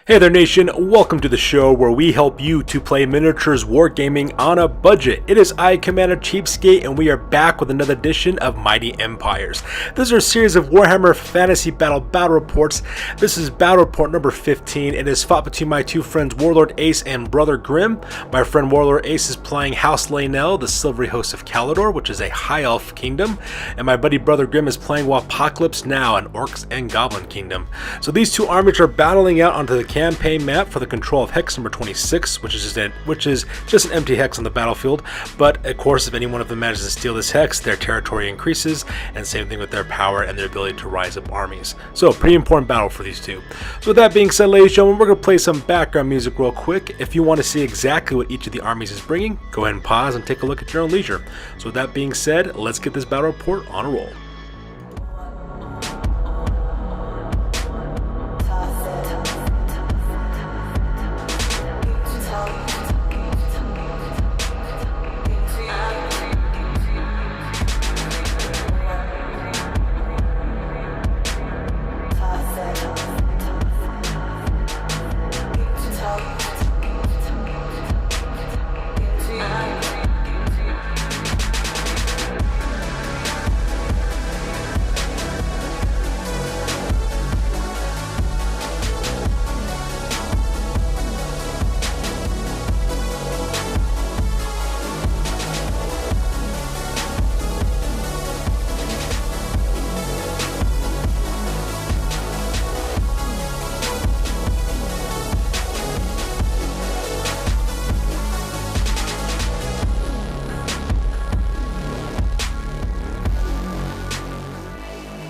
Hey there nation, welcome to the show where we help you to play miniatures wargaming on a budget. It is I, Commander Cheapskate, and we are back with another edition of Mighty Empires. This is our series of Warhammer Fantasy Battle Reports. This is Battle Report number 15. It is fought between my two friends Warlord Ace and Brother Grimm. My friend Warlord Ace is playing House Lainel, the Silvery Host of Calidor, which is a High Elf kingdom. And my buddy Brother Grimm is playing Waaaghpokeylipz now, an Orcs and Goblin kingdom. So these two armies are battling out onto the campaign map for the control of hex number 26, which is just an empty hex on the battlefield. But of course, if any one of them manages to steal this hex, their territory increases, and same thing with their power and their ability to rise up armies. So pretty important battle for these two. So with that being said, ladies and gentlemen, we're going to play some background music real quick. If you want to see exactly what each of the armies is bringing, go ahead and pause and take a look at your own leisure. So with that being said, let's get this battle report on a roll.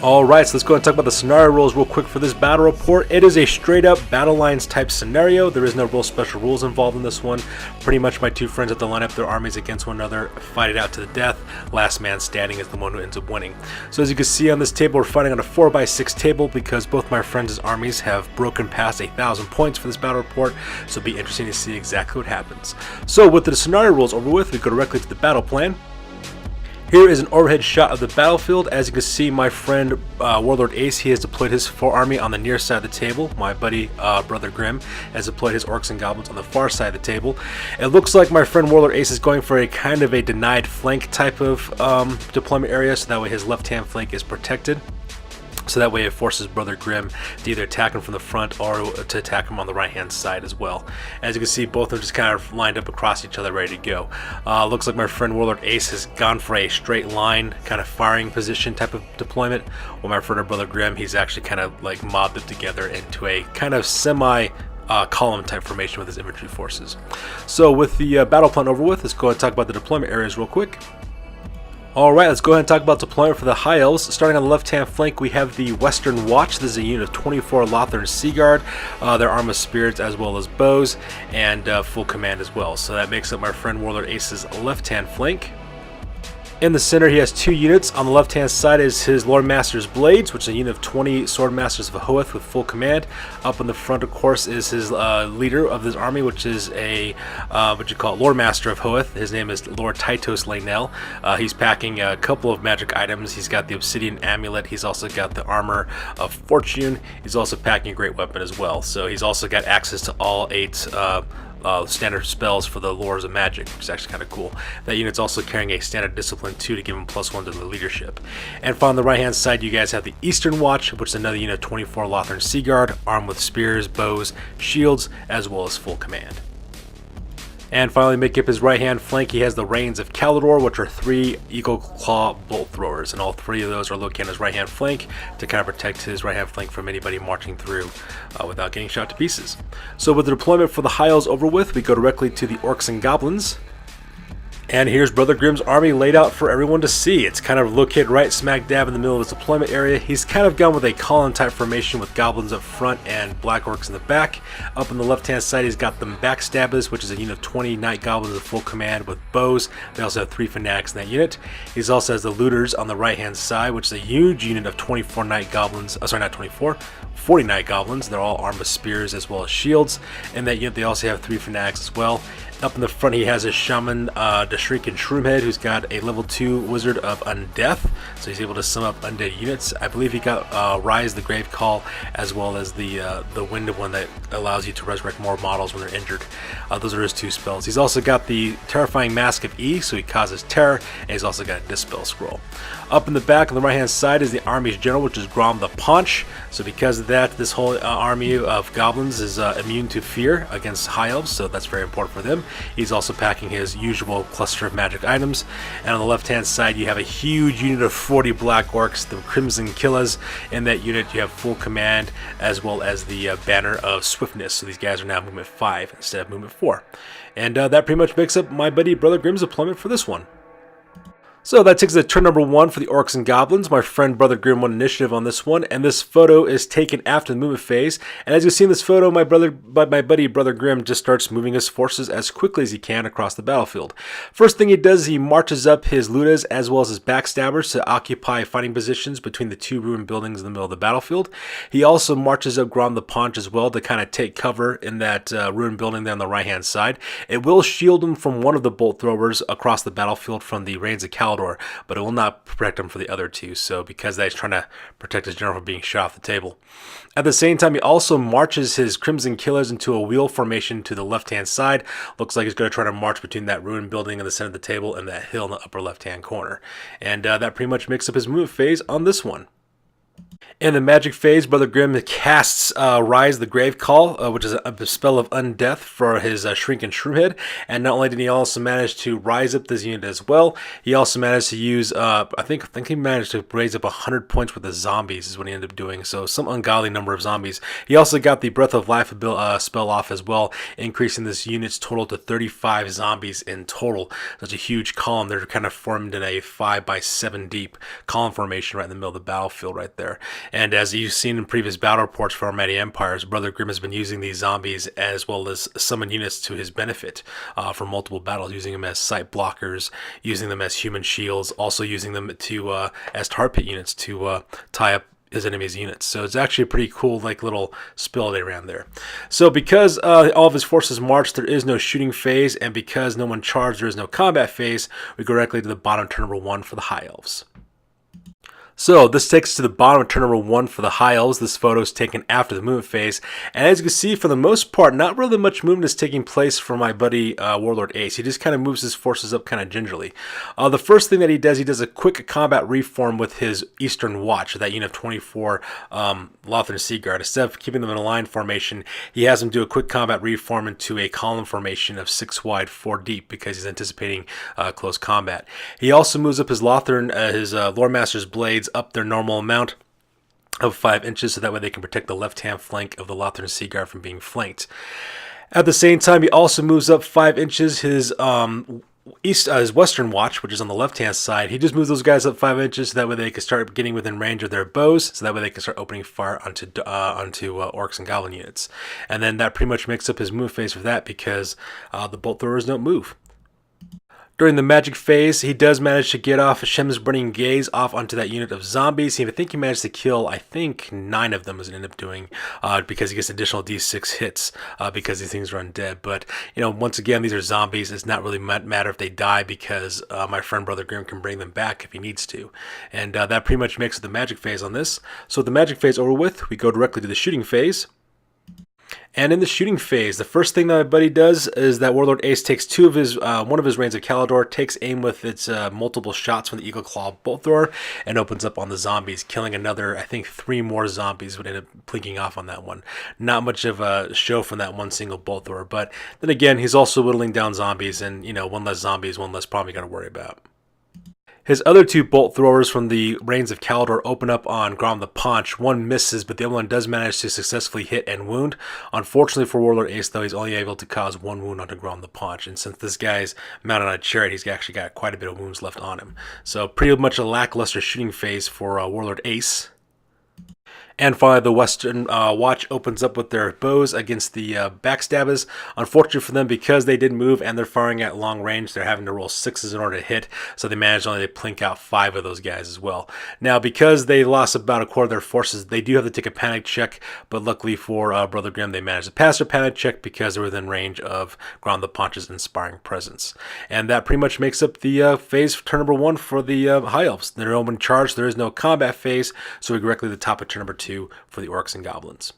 Alright, so let's go ahead and talk about the scenario rules real quick for this battle report. It is a straight up battle lines type scenario. There is no real special rules involved in this one. Pretty much my two friends have to line up their armies against one another, fight it out to the death. Last man standing is the one who ends up winning. So as you can see on this table, we're fighting on a 4x6 table because both my friends' armies have broken past 1,000 points for this battle report. So it'll be interesting to see exactly what happens. So with the scenario rules over with, we go directly to the battle plan. Here is an overhead shot of the battlefield. As you can see, my friend Warlord Ace, he has deployed his 4 army on the near side of the table. My buddy Brother Grimm has deployed his Orcs and Goblins on the far side of the table. It looks like my friend Warlord Ace is going for a kind of a denied flank type of deployment area, so that way his left-hand flank is protected. So that way it forces Brother Grimm to either attack him from the front or to attack him on the right hand side as well. As you can see, both are just kind of lined up across each other, ready to go. Looks like my friend Warlord Ace has gone for a straight line kind of firing position type of deployment, while my friend Brother Grimm, he's actually kind of like mobbed it together into a kind of semi column type formation with his infantry forces. So with the battle plan over with, let's go ahead and talk about the deployment areas real quick. Alright, let's go ahead and talk about deployment for the High Elves. Starting on the left-hand flank, we have the Western Watch. This is a unit of 24 Lothern Sea Guard. Their arm of spears as well as bows, and full command as well. So that makes up my friend Warlord Ace's left-hand flank. In the center, he has 2 units. On the left-hand side is his Lord Master's Blades, which is a unit of 20 Sword Masters of Hoeth with full command. Up in the front, of course, is his leader of his army, which is a Lord Master of Hoeth. His name is Lord Titos Lainel. He's packing a couple of magic items. He's got the Obsidian Amulet. He's also got the Armor of Fortune. He's also packing a great weapon as well. So he's also got access to all 8 standard spells for the Lords of Magic, which is actually kind of cool. That unit's also carrying a standard discipline 2 to give him +1 to the leadership. And on the right hand side, you guys have the Eastern Watch, which is another unit of 24 Lothern Sea Guard, armed with spears, bows, shields, as well as full command. And finally, making up his right-hand flank, he has the Reins of Calidor, which are 3 Eagle Claw bolt throwers, and all 3 of those are located on his right-hand flank to kind of protect his right-hand flank from anybody marching through without getting shot to pieces. So with the deployment for the High Elves over with, we go directly to the Orcs and Goblins. And here's Brother Grimm's army laid out for everyone to see. It's kind of located right smack dab in the middle of his deployment area. He's kind of gone with a column type formation with goblins up front and black orcs in the back. Up on the left hand side, he's got them backstabbers, which is a unit of 20 knight goblins of full command with bows. They also have 3 fanatics in that unit. He also has the looters on the right hand side, which is a huge unit of 24 knight goblins. Sorry, not 24, 40 knight goblins. They're all armed with spears as well as shields. In that unit, they also have 3 fanatics as well. Up in the front, he has his Shaman, the Shrieking Shroomhead, who's got a level 2 Wizard of Undeath, so he's able to sum up undead units. I believe he got Rise the Grave Call, as well as the Wind of one that allows you to resurrect more models when they're injured. Those are his 2 spells. He's also got the Terrifying Mask of E, so he causes terror, and he's also got a Dispel Scroll. Up in the back on the right hand side is the Army's General, which is Grom the Paunch. So because of that, this whole army of goblins is immune to fear against High Elves, so that's very important for them. He's also packing his usual cluster of magic items. And on the left hand side, you have a huge unit of 40 Black Orcs, the Crimson Killers. In that unit, you have full command, as well as the Banner of Swiftness. So these guys are now movement 5 instead of movement 4. And that pretty much makes up my buddy Brother Grimm's deployment for this one. So that takes us to turn number 1 for the Orcs and Goblins. My friend Brother Grimm won initiative on this one, and this photo is taken after the movement phase. And as you see in this photo, my buddy Brother Grimm just starts moving his forces as quickly as he can across the battlefield. First thing he does is he marches up his Ludas as well as his Backstabbers to occupy fighting positions between the 2 ruined buildings in the middle of the battlefield. He also marches up Grom the Paunch as well to kind of take cover in that ruined building there on the right hand side. It will shield him from one of the bolt throwers across the battlefield from the Rains of Calidor, but it will not protect him for the other 2, so because that he's trying to protect his general from being shot off the table. At the same time, he also marches his Crimson Killers into a wheel formation to the left-hand side. Looks like he's going to try to march between that ruined building in the center of the table and that hill in the upper left-hand corner. And that pretty much makes up his movement phase on this one. In the magic phase, Brother Grimm casts Rise the Grave Call, which is a spell of undeath for his Shrieking Shroomhead. And not only did he also manage to rise up this unit as well, he also managed to use, I think he managed to raise up 100 points worth of zombies is what he ended up doing. So some ungodly number of zombies. He also got the Breath of Life spell off as well, increasing this unit's total to 35 zombies in total. Such a huge column. They're kind of formed in a 5x7 deep column formation right in the middle of the battlefield right there. And as you've seen in previous battle reports for our Mighty Empires, Brother Grimm has been using these zombies as well as summon units to his benefit for multiple battles, using them as sight blockers, using them as human shields, also using them to as tar pit units to tie up his enemy's units. So it's actually a pretty cool little spell they ran there. So because all of his forces march, there is no shooting phase, and because no one charged, there is no combat phase, we go directly to the bottom turn number 1 for the High Elves. So this takes us to the bottom of turn number 1 for the High Elves. This photo is taken after the movement phase. And as you can see, for the most part, not really much movement is taking place for my buddy Warlord Ace. He just kind of moves his forces up kind of gingerly. The first thing that he does a quick combat reform with his Eastern Watch, that unit of 24 Lothern Sea Guard. Instead of keeping them in a line formation, he has them do a quick combat reform into a column formation of 6 wide, 4 deep, because he's anticipating close combat. He also moves up his Lothern, his Lord Master's Blades, up their normal amount of 5 inches, so that way they can protect the left-hand flank of the Lothern Sea Guard from being flanked. At the same time, he also moves up 5 inches his his Western Watch, which is on the left-hand side. He just moves those guys up 5 inches, so that way they can start getting within range of their bows, so that way they can start opening fire onto Orcs and Goblin units. And then that pretty much makes up his move phase for that, because the bolt throwers don't move. During the magic phase, he does manage to get off Shem's Burning Gaze off onto that unit of zombies. I think he managed to kill, 9 of them as it ended up doing, because he gets additional d6 hits because these things are undead. But, once again, these are zombies. It's not really matter if they die, because my friend Brother Grimm can bring them back if he needs to. And that pretty much makes it the magic phase on this. So with the magic phase over with, we go directly to the shooting phase. And in the shooting phase, the first thing that my buddy does is that Warlord Ace takes one of his Rains of Calidor, takes aim with its multiple shots from the Eagle Claw bolt thrower, and opens up on the zombies, killing another, 3 more zombies would end up plinking off on that one. Not much of a show from that one single bolt thrower, but then again, he's also whittling down zombies, and one less zombies, one less problem you got to worry about. His other 2 bolt throwers from the Rains of Calidor open up on Grom the Paunch. One misses, but the other one does manage to successfully hit and wound. Unfortunately for Warlord Ace, though, he's only able to cause 1 wound onto Grom the Paunch. And since this guy's mounted on a chariot, he's actually got quite a bit of wounds left on him. So pretty much a lackluster shooting phase for Warlord Ace. And finally, the Western Watch opens up with their bows against the backstabbers. Unfortunately for them, because they did move and they're firing at long range, they're having to roll 6s in order to hit. So they managed only to plink out 5 of those guys as well. Now, because they lost about a quarter of their forces, they do have to take a panic check. But luckily for Brother Grimm, they managed to pass their panic check because they were within range of Ground the Punch's Inspiring Presence. And that pretty much makes up the phase for turn number 1 for the High Elves. They're open charge. There is no combat phase, so we're directly to the top of turn number 2 for the Orcs and Goblins.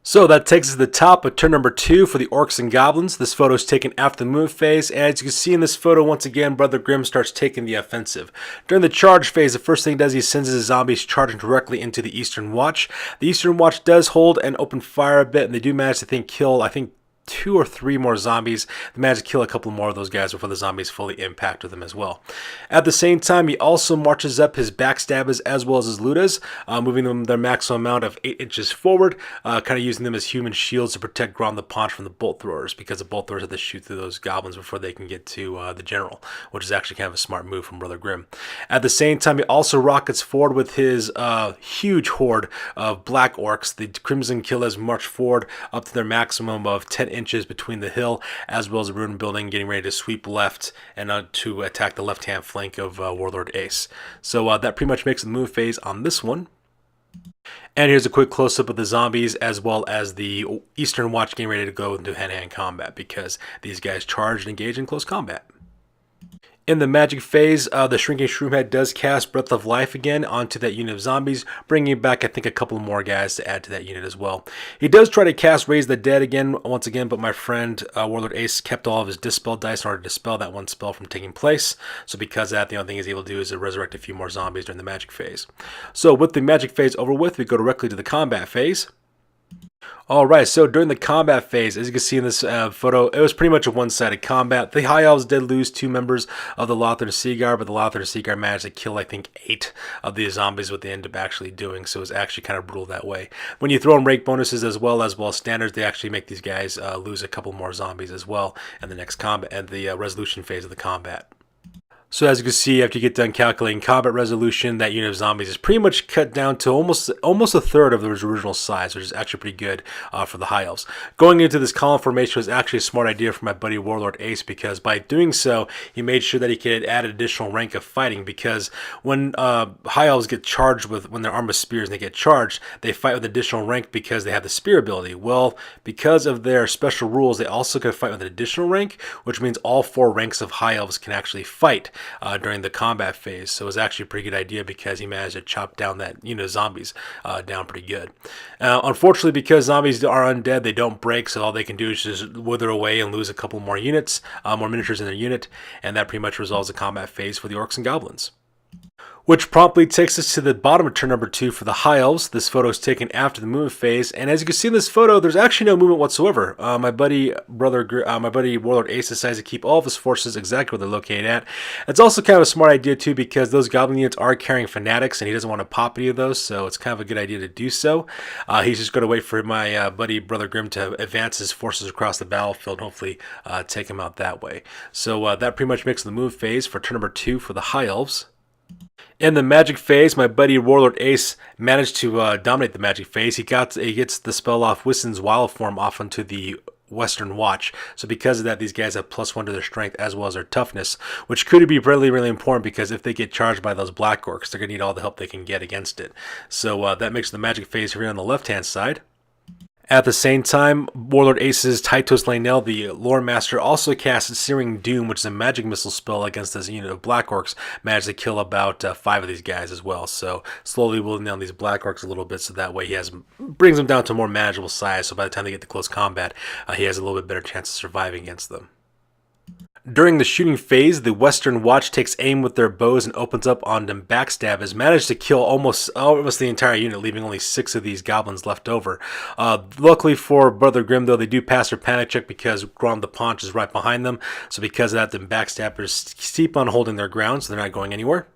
So that takes us to the top of turn number 2 for the Orcs and Goblins. This photo is taken after the move phase, and as you can see in this photo, once again, Brother Grimm starts taking the offensive. During the charge phase, the first thing he does, he sends his zombies charging directly into the Eastern Watch. The Eastern Watch does hold and open fire a bit, and they do manage to kill, I think, 2 or 3 more zombies. They managed to kill a couple more of those guys before the zombies fully impacted them as well. At the same time, he also marches up his backstabbers as well as his ludas, moving them their maximum amount of 8 inches forward, kind of using them as human shields to protect Ground the Paunch from the bolt throwers, because the bolt throwers have to shoot through those goblins before they can get to the general, which is actually kind of a smart move from Brother Grimm. At the same time, he also rockets forward with his huge horde of black orcs. The Crimson Killers march forward up to their maximum of 10 inches between the hill as well as the ruined building, getting ready to sweep left and to attack the left-hand flank of Warlord Ace. So that pretty much makes the move phase on this one. And here's a quick close-up of the zombies as well as the Eastern Watch getting ready to go into hand-to-hand combat, because these guys charge and engage in close combat. In the magic phase, the Shrinking Shroomhead does cast Breath of Life again onto that unit of zombies, bringing back, I think, a couple more guys to add to that unit as well. He does try to cast Raise the Dead once again, but my friend Warlord Ace kept all of his Dispel dice in order to dispel that one spell from taking place. So because of that, the only thing he's able to do is to resurrect a few more zombies during the magic phase. So with the magic phase over with, we go directly to the combat phase. Alright, so during the combat phase, as you can see in this photo, it was pretty much a one-sided combat. The High Elves did lose 2 members of the Lothar Seaguard, but the Lothar Seaguard managed to kill, I think, 8 of the zombies, what they ended up actually doing, so it was actually kind of brutal that way. When you throw in rake bonuses as well as standards, they actually make these guys lose a couple more zombies as well in the next combat and the resolution phase of the combat. So as you can see, after you get done calculating combat resolution, that unit of zombies is pretty much cut down to almost a third of their original size, which is actually pretty good for the High Elves. Going into this column formation was actually a smart idea for my buddy Warlord Ace, because by doing so, he made sure that he could add an additional rank of fighting, because when High Elves get charged when they're armed with spears and they get charged, they fight with additional rank because they have the spear ability. Well, because of their special rules, they also can fight with an additional rank, which means all 4 ranks of High Elves can actually fight during the combat phase. So it was actually a pretty good idea because he managed to chop down that zombies down pretty good. Unfortunately, because zombies are undead, they don't break, so all they can do is just wither away and lose a couple more units, more miniatures in their unit, and that pretty much resolves the combat phase for the Orcs and Goblins. Which promptly takes us to the bottom of turn number 2 for the High Elves. This photo is taken after the movement phase, and as you can see in this photo, there's actually no movement whatsoever. My buddy Warlord Ace decides to keep all of his forces exactly where they're located at. It's also kind of a smart idea too, because those Goblin units are carrying Fanatics, and he doesn't want to pop any of those, so it's kind of a good idea to do so. He's just going to wait for my buddy Brother Grimm to advance his forces across the battlefield, and hopefully take him out that way. So that pretty much makes the move phase for turn number 2 for the High Elves. In the magic phase, my buddy Warlord Ace managed to dominate the magic phase. He gets the spell off Wissen's Wild Form off onto the Western Watch. So because of that, these guys have +1 to their strength as well as their toughness, which could be really, really important, because if they get charged by those black orcs, they're going to need all the help they can get against it. So that makes the magic phase here on the left-hand side. At the same time, Warlord Ace's Tytos Lainel, the Lore Master, also casts Searing Doom, which is a magic missile spell against this unit of Black Orcs. Managed to kill about 5 of these guys as well. So slowly whittling down these Black Orcs a little bit, so that way he brings them down to a more manageable size. So by the time they get to close combat, he has a little bit better chance of surviving against them. During the shooting phase, the Western Watch takes aim with their bows and opens up on them backstabbers. Managed to kill almost the entire unit, leaving only 6 of these goblins left over. Luckily for Brother Grimm, though, they do pass their panic check because Ground the Paunch is right behind them. So because of that, the backstabbers keep on holding their ground, so they're not going anywhere.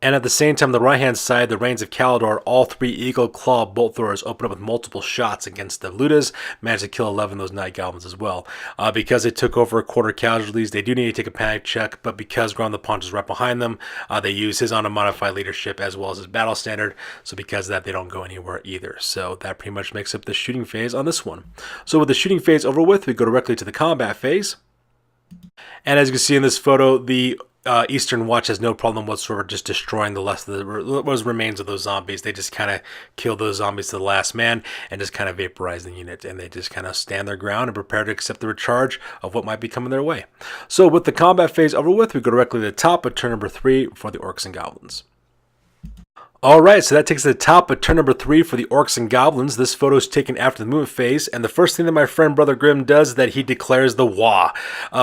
And at the same time, the right-hand side, the Reigns of Kalador, all 3 Eagle Claw Bolt Throwers open up with multiple shots against the Ludas, managed to kill 11 of those Night Goblins as well. Because they took over a quarter casualties, they do need to take a panic check, but because Ground the Punch is right behind them, they use his unmodified leadership as well as his battle standard, so because of that, they don't go anywhere either. So that pretty much makes up the shooting phase on this one. So with the shooting phase over with, we go directly to the combat phase. And as you can see in this photo, the Eastern Watch has no problem whatsoever just destroying the rest of the remains of those zombies. They just kind of kill those zombies to the last man and just kind of vaporize the unit, and they just kind of stand their ground and prepare to accept the recharge of what might be coming their way. So with the combat phase over with, we go directly to the top of turn number 3 for the Orcs and Goblins. Alright, so that takes us to the top of turn number 3 for the Orcs and Goblins. This photo is taken after the movement phase, and the first thing that my friend Brother Grimm does is that he declares the Waaagh.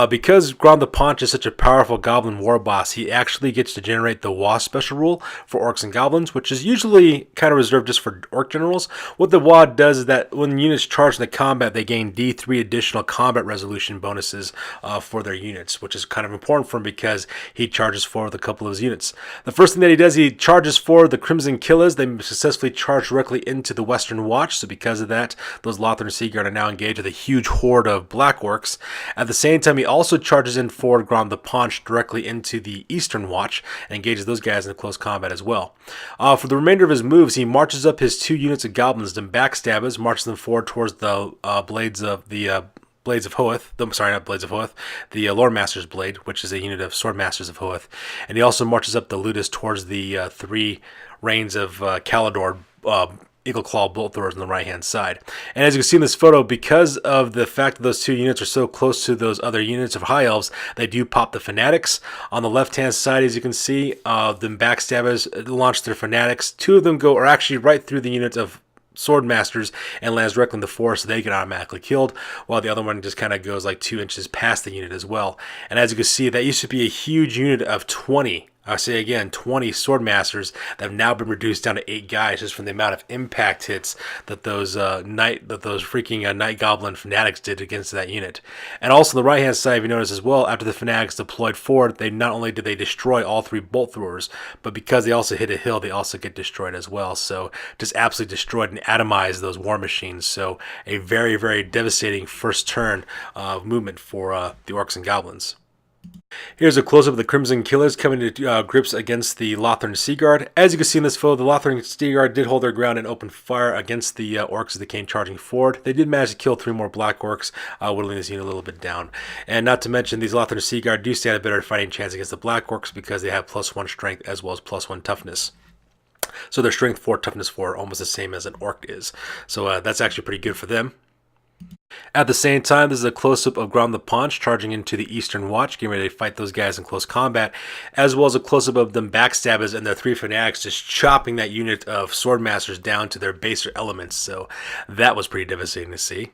Because Ground the Paunch is such a powerful Goblin war boss, he actually gets to generate the Waaagh special rule for Orcs and Goblins, which is usually kind of reserved just for Orc Generals. What the Waaagh does is that when units charge in the combat, they gain D3 additional combat resolution bonuses for their units, which is kind of important for him because he charges forward with a couple of his units. The first thing that he does, he charges forward the Crimson Killers. They successfully charge directly into the Western Watch, so because of that, those Lothern Seaguard are now engaged with a huge horde of Black Orcs. At the same time, he also charges in forward Ground the Paunch directly into the Eastern Watch and engages those guys in close combat as well. For the remainder of his moves, he marches up his 2 units of Goblins, then backstabbers, marches them forward towards the Blades of Hoeth, sorry, not Blades of Hoeth, the Lord Master's Blade, which is a unit of Sword Masters of Hoeth. And he also marches up the Ludus towards the 3 Reigns of Kalador Eagle Claw Bolt Throwers on the right-hand side. And as you can see in this photo, because of the fact that those 2 units are so close to those other units of High Elves, they do pop the Fanatics. On the left-hand side, as you can see, the Backstabbers launch their Fanatics. 2 of them are actually right through the unit of Sword Masters and lands directly in the forest, so they get automatically killed, while the other one just kind of goes like 2 inches past the unit as well. And as you can see, that used to be a huge unit of 20. I say again, 20 Sword Masters that have now been reduced down to 8 guys just from the amount of impact hits that those freaking Night Goblin Fanatics did against that unit. And also on the right hand side, if you notice as well, after the Fanatics deployed forward, they not only did they destroy all 3 Bolt Throwers, but because they also hit a hill, they also get destroyed as well. So just absolutely destroyed and atomized those War Machines. So a very, very devastating first turn of movement for the Orcs and Goblins. Here's a close-up of the Crimson Killers coming to grips against the Lothern Seaguard. As you can see in this photo, the Lothern Seaguard did hold their ground and open fire against the Orcs as they came charging forward. They did manage to kill 3 more Black Orcs, whittling this unit a little bit down. And not to mention, these Lothern Seaguard do stand a better fighting chance against the Black Orcs because they have +1 strength as well as +1 toughness. So their strength 4, toughness 4 are almost the same as an Orc is. So that's actually pretty good for them. At the same time, this is a close-up of Ground the Paunch charging into the Eastern Watch, getting ready to fight those guys in close combat, as well as a close-up of them Backstabbers and their 3 Fanatics just chopping that unit of Sword Masters down to their baser elements. So that was pretty devastating to see.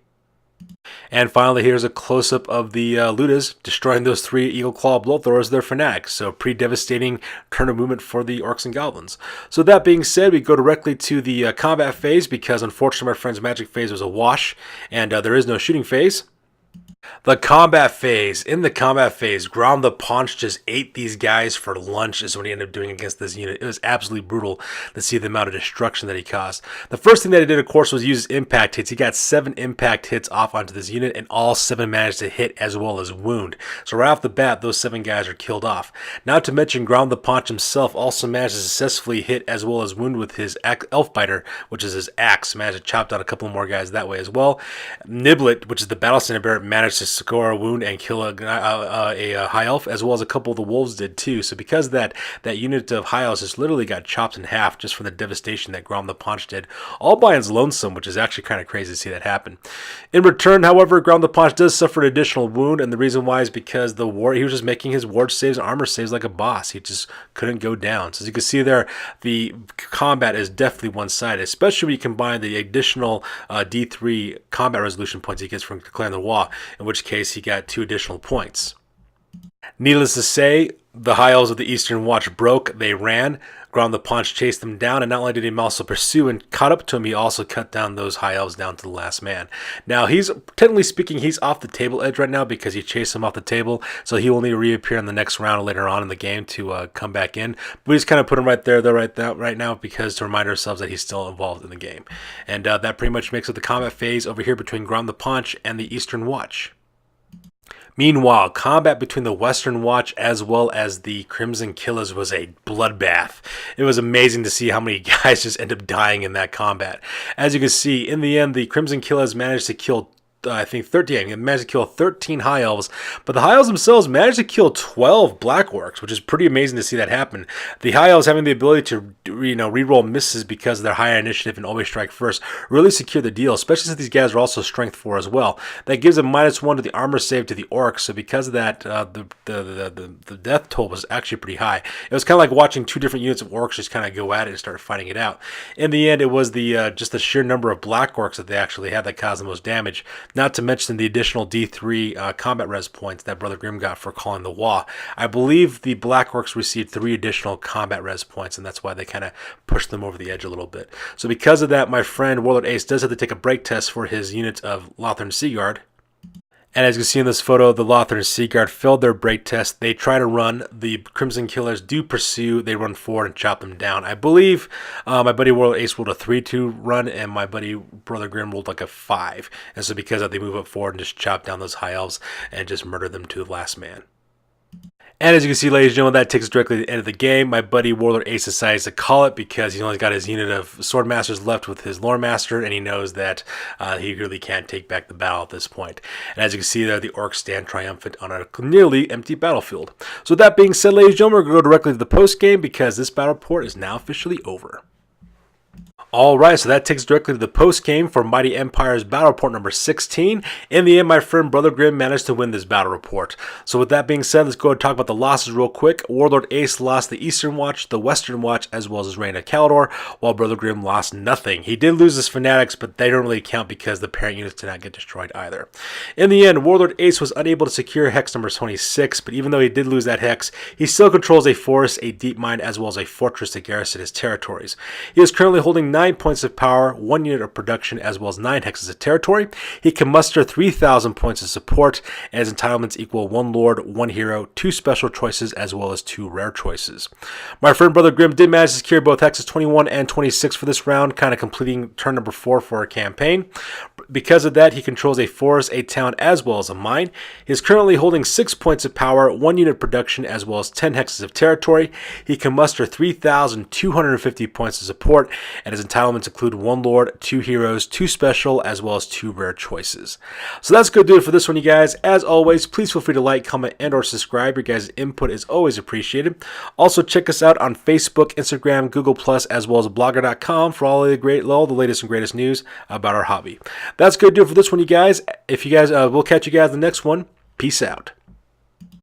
And finally, here's a close-up of the Ludas destroying those 3 Eagle Claw Bolt Throwers, their Fanatics. So pretty devastating turn of movement for the Orcs and Goblins. So that being said, we go directly to the combat phase because unfortunately my friend's magic phase was a wash and there is no shooting phase. The combat phase. In the combat phase, Ground the Paunch just ate these guys for lunch is what he ended up doing against this unit. It was absolutely brutal to see the amount of destruction that he caused. The first thing that he did, of course, was use impact hits. He got 7 impact hits off onto this unit, and all 7 managed to hit as well as wound. So right off the bat, those 7 guys are killed off. Not to mention, Ground the Paunch himself also managed to successfully hit as well as wound with his Elf Biter, which is his axe. Managed to chop down a couple more guys that way as well. Niblet, which is the Battle Standard Bearer, managed to score a wound and kill a High Elf, as well as a couple of the Wolves did too. So because of that, that unit of High Elves just literally got chopped in half just from the devastation that Ground the Paunch did, all by his lonesome, which is actually kind of crazy to see that happen. In return, however, Ground the Paunch does suffer an additional wound, and the reason why is because he was just making his ward saves and armor saves like a boss. He just couldn't go down. So as you can see there, the combat is definitely one-sided, especially when you combine the additional D3 combat resolution points he gets from declaring the Waaagh, in which case he got 2 additional points. Needless to say, the High Elves of the Eastern Watch broke. They ran. Grom the Paunch chased them down, and not only did he also pursue and caught up to him, he also cut down those High Elves down to the last man. Now, technically speaking, he's off the table edge right now because he chased him off the table, so he will need to reappear in the next round later on in the game to come back in. But we just kind of put him right there, though, right now, because to remind ourselves that he's still involved in the game. And that pretty much makes it the combat phase over here between Grom the Paunch and the Eastern Watch. Meanwhile, combat between the Western Watch as well as the Crimson Killers was a bloodbath. It was amazing to see how many guys just end up dying in that combat. As you can see, in the end, the Crimson Killers managed to kill I think 13. They managed to kill 13 High Elves, but the High Elves themselves managed to kill 12 Black Orcs, which is pretty amazing to see that happen. The High Elves having the ability to, reroll misses because of their higher initiative and always strike first really secure the deal, especially since these guys are also strength 4 as well. That gives them -1 to the armor save to the Orcs, so because of that, the death toll was actually pretty high. It was kind of like watching two different units of Orcs just kind of go at it and start fighting it out. In the end, it was just the sheer number of Black Orcs that they actually had that caused the most damage. Not to mention the additional D3 combat res points that Brother Grimm got for calling the Waaagh. I believe the Black Orcs received 3 additional combat res points, and that's why they kind of pushed them over the edge a little bit. So because of that, my friend Warlord Ace does have to take a break test for his unit of Lothern Seaguard. And as you can see in this photo, the Lothern Seaguard failed their break test. They try to run. The Crimson Killers do pursue. They run forward and chop them down. I believe my buddy Warlord Ace rolled a 3-2 run, and my buddy Brother Grimm rolled like a 5. And so because of that, they move up forward and just chop down those High Elves and just murder them to the last man. And as you can see, ladies and gentlemen, that takes us directly to the end of the game. My buddy Warlord Ace decides to call it because he's only got his unit of Swordmasters left with his Lore Master, and he knows that he really can't take back the battle at this point. And as you can see there, the Orcs stand triumphant on a nearly empty battlefield. So with that being said, ladies and gentlemen, we're going to go directly to the post-game because this battle report is now officially over. Alright, so that takes us directly to the post-game for Mighty Empire's Battle Report number 16. In the end, my friend Brother Grimm managed to win this battle report. So with that being said, let's go and talk about the losses real quick. Warlord Ace lost the Eastern Watch, the Western Watch, as well as his Reign of Kalador, while Brother Grimm lost nothing. He did lose his Fanatics, but they don't really count because the parent units did not get destroyed either. In the end, Warlord Ace was unable to secure Hex number 26, but even though he did lose that Hex, he still controls a forest, a deep mine, as well as a fortress to garrison his territories. He is currently holding 9 points of power, 1 unit of production, as well as 9 hexes of territory. He can muster 3,000 points of support, and his entitlements equal 1 lord, 1 hero, 2 special choices, as well as 2 rare choices. My friend Brother Grimm did manage to secure both hexes 21 and 26 for this round, kind of completing turn number 4 for our campaign. Because of that, he controls a forest, a town, as well as a mine. He is currently holding 6 points of power, 1 unit of production, as well as 10 hexes of territory. He can muster 3,250 points of support, and his entitlements include 1 lord, 2 heroes, 2 special, as well as 2 rare choices. So that's going to do it for this one, you guys. As always, please feel free to like, comment, and or subscribe. Your guys' input is always appreciated. Also, check us out on Facebook, Instagram, Google+, as well as blogger.com for all the latest and greatest news about our hobby. That's going to do it for this one, you guys. We'll catch you guys in the next one. Peace out.